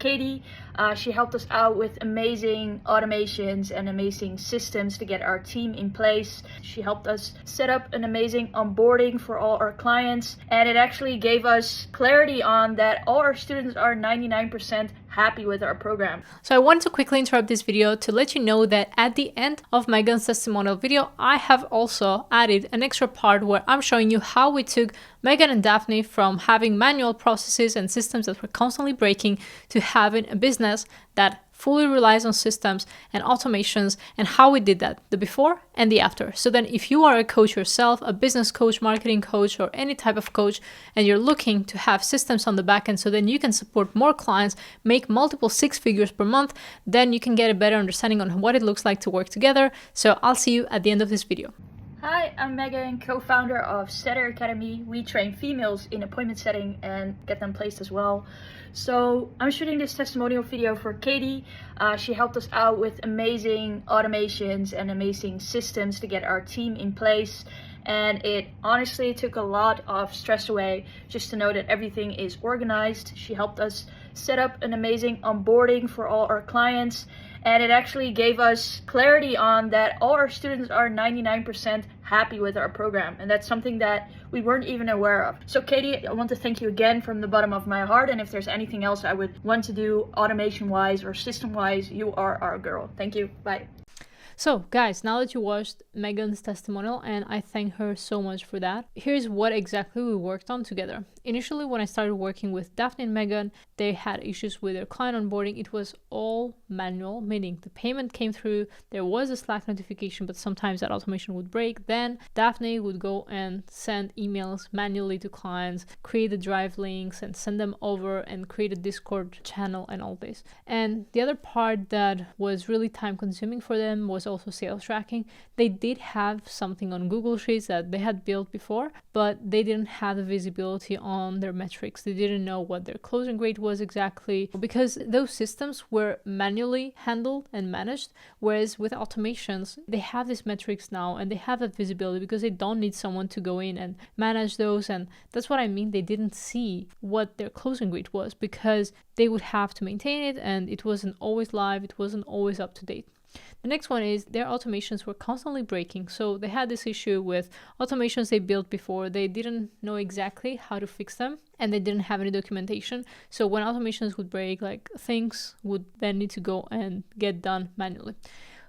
Katie. She helped us out with amazing automations and amazing systems to get our team in place. She helped us set up an amazing onboarding for all our clients, and it actually gave us clarity on that all our students are 99% happy with our program. So I wanted to quickly interrupt this video to let you know that at the end of Megan's testimonial video, I have also added an extra part where I'm showing you how we took Megan and Daphne from having manual processes and systems that were constantly breaking to having a business that fully relies on systems and automations, and how we did that, the before and the after. So then if you are a coach yourself, a business coach, marketing coach, or any type of coach, and you're looking to have systems on the back end so then you can support more clients, make multiple 6 figures per month, then you can get a better understanding on what it looks like to work together. So I'll see you at the end of this video. Hi, I'm Megan, co-founder of Setter Academy. We train females in appointment setting and get them placed as well. So I'm shooting this testimonial video for Katie. She helped us out with amazing automations and amazing systems to get our team in place. And it honestly took a lot of stress away just to know that everything is organized. She helped us set up an amazing onboarding for all our clients. And it actually gave us clarity on that all our students are 99% happy with our program. And that's something that we weren't even aware of. So Katie, I want to thank you again from the bottom of my heart. And if there's anything else I would want to do automation-wise or system-wise, you are our girl. Thank you. Bye. So guys, now that you watched Megan's testimonial, and I thank her so much for that, here's what exactly we worked on together. Initially, when I started working with Daphne and Megan, they had issues with their client onboarding. It was all manual, meaning the payment came through, there was a Slack notification, but sometimes that automation would break. Then Daphne would go and send emails manually to clients, create the drive links and send them over and create a Discord channel and all this. And the other part that was really time consuming for them was also sales tracking. They did have something on Google Sheets that they had built before, but they didn't have the visibility on their metrics. They didn't know what their closing rate was exactly, because those systems were manually handled and managed, whereas with automations, they have these metrics now and they have that visibility because they don't need someone to go in and manage those. And that's what I mean. They didn't see what their closing rate was because they would have to maintain it, and it wasn't always live, it wasn't always up to date. The next one is their automations were constantly breaking. So they had this issue with automations they built before. They didn't know exactly how to fix them, and they didn't have any documentation. So when automations would break, like things would then need to go and get done manually.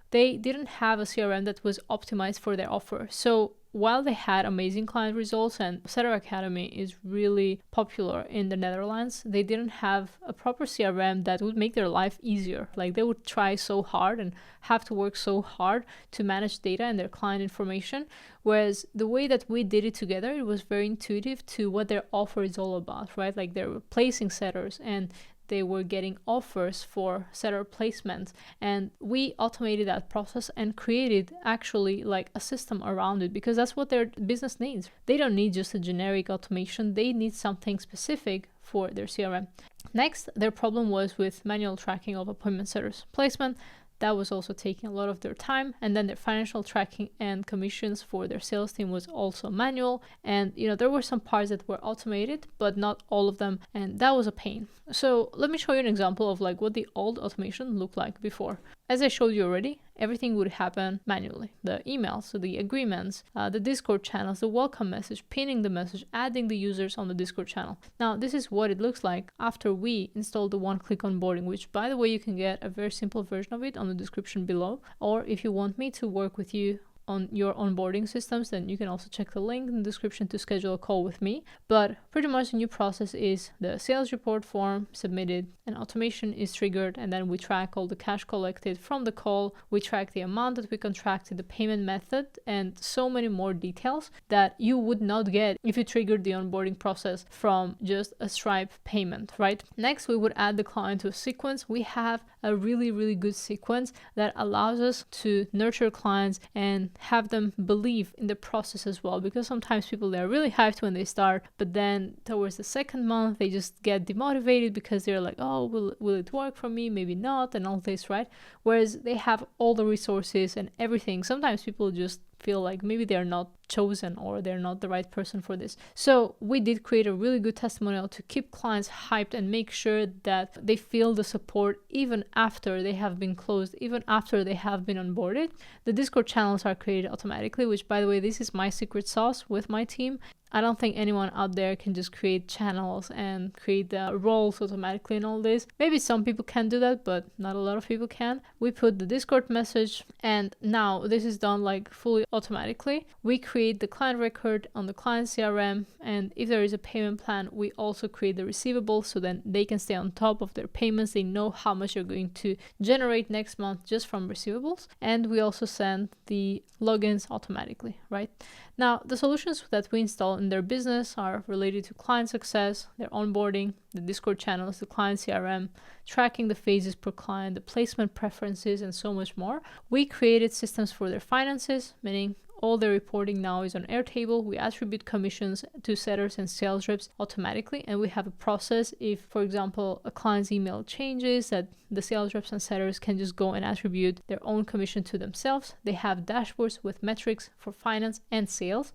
They didn't have a CRM that was optimized for their offer. So while they had amazing client results, and Setter Academy is really popular in the Netherlands, they didn't have a proper CRM that would make their life easier. Like they would try so hard and have to work so hard to manage data and their client information. Whereas the way that we did it together, it was very intuitive to what their offer is all about, right? Like they're replacing setters and they were getting offers for setter placements, and we automated that process and created actually like a system around it, because that's what their business needs. They don't need just a generic automation, they need something specific for their CRM. Next, their problem was with manual tracking of appointment setters placement. That was also taking a lot of their time. And then their financial tracking and commissions for their sales team was also manual. And, there were some parts that were automated, but not all of them. And that was a pain. So let me show you an example of like what the old automation looked like before. As I showed you already, everything would happen manually. The emails, so the agreements, the Discord channels, the welcome message, pinning the message, adding the users on the Discord channel. Now, this is what it looks like after we installed the one-click onboarding, which, by the way, you can get a very simple version of it on the description below. Or if you want me to work with you on your onboarding systems, then you can also check the link in the description to schedule a call with me. But pretty much the new process is the sales report form submitted, an automation is triggered, and then we track all the cash collected from the call. We track the amount that we contracted, the payment method, and so many more details that you would not get if you triggered the onboarding process from just a Stripe payment, right? Next, we would add the client to a sequence. We have a really, really good sequence that allows us to nurture clients and have them believe in the process as well, because sometimes people, they're really hyped when they start, but then towards the second month they just get demotivated because they're like, oh, will it work for me, maybe not, and all this, right? Whereas they have all the resources and everything. Sometimes people just feel like maybe they're not chosen or they're not the right person for this. So we did create a really good testimonial to keep clients hyped and make sure that they feel the support even after they have been closed, even after they have been onboarded. The Discord channels are created automatically, which, by the way, this is my secret sauce with my team. I don't think anyone out there can just create channels and create the roles automatically and all this. Maybe some people can do that, but not a lot of people can. We put the Discord message, and now this is done like fully automatically. We create the client record on the client CRM, and if there is a payment plan, we also create the receivables so then they can stay on top of their payments. They know how much you're going to generate next month just from receivables. And we also send the logins automatically, right? Now, the solutions that we install in their business are related to client success, their onboarding, the Discord channels, the client CRM, tracking the phases per client, the placement preferences, and so much more. We created systems for their finances, meaning all the reporting now is on Airtable. We attribute commissions to setters and sales reps automatically, and we have a process if, for example, a client's email changes, that the sales reps and setters can just go and attribute their own commission to themselves. They have dashboards with metrics for finance and sales.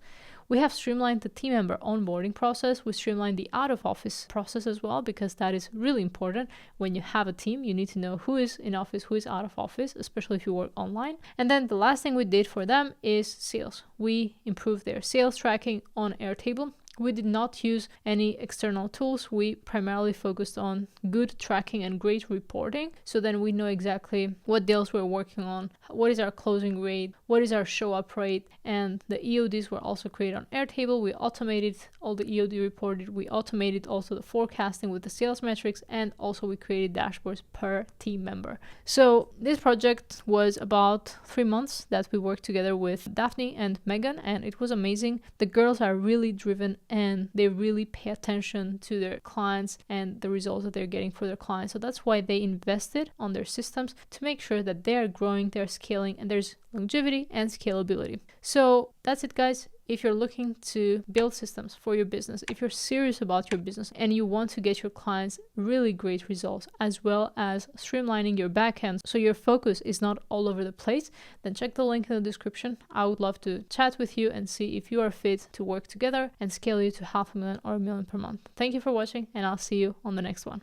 We have streamlined the team member onboarding process. We streamlined the out-of-office process as well, because that is really important. When you have a team, you need to know who is in office, who is out of office, especially if you work online. And then the last thing we did for them is sales. We improved their sales tracking on Airtable. We did not use any external tools. We primarily focused on good tracking and great reporting. So then we know exactly what deals we're working on, what is our closing rate, what is our show up rate, and the EODs were also created on Airtable. We automated all the EOD reported. We automated also the forecasting with the sales metrics, and also we created dashboards per team member. So this project was about 3 months that we worked together with Daphne and Megan, and it was amazing. The girls are really driven and they really pay attention to their clients and the results that they're getting for their clients. So that's why they invested on their systems to make sure that they are growing, they're scaling, and there's longevity and scalability. So that's it, guys. If you're looking to build systems for your business, if you're serious about your business and you want to get your clients really great results, as well as streamlining your backend so your focus is not all over the place, then check the link in the description. I would love to chat with you and see if you are fit to work together and scale you to $500,000 or $1 million per month. Thank you for watching, and I'll see you on the next one.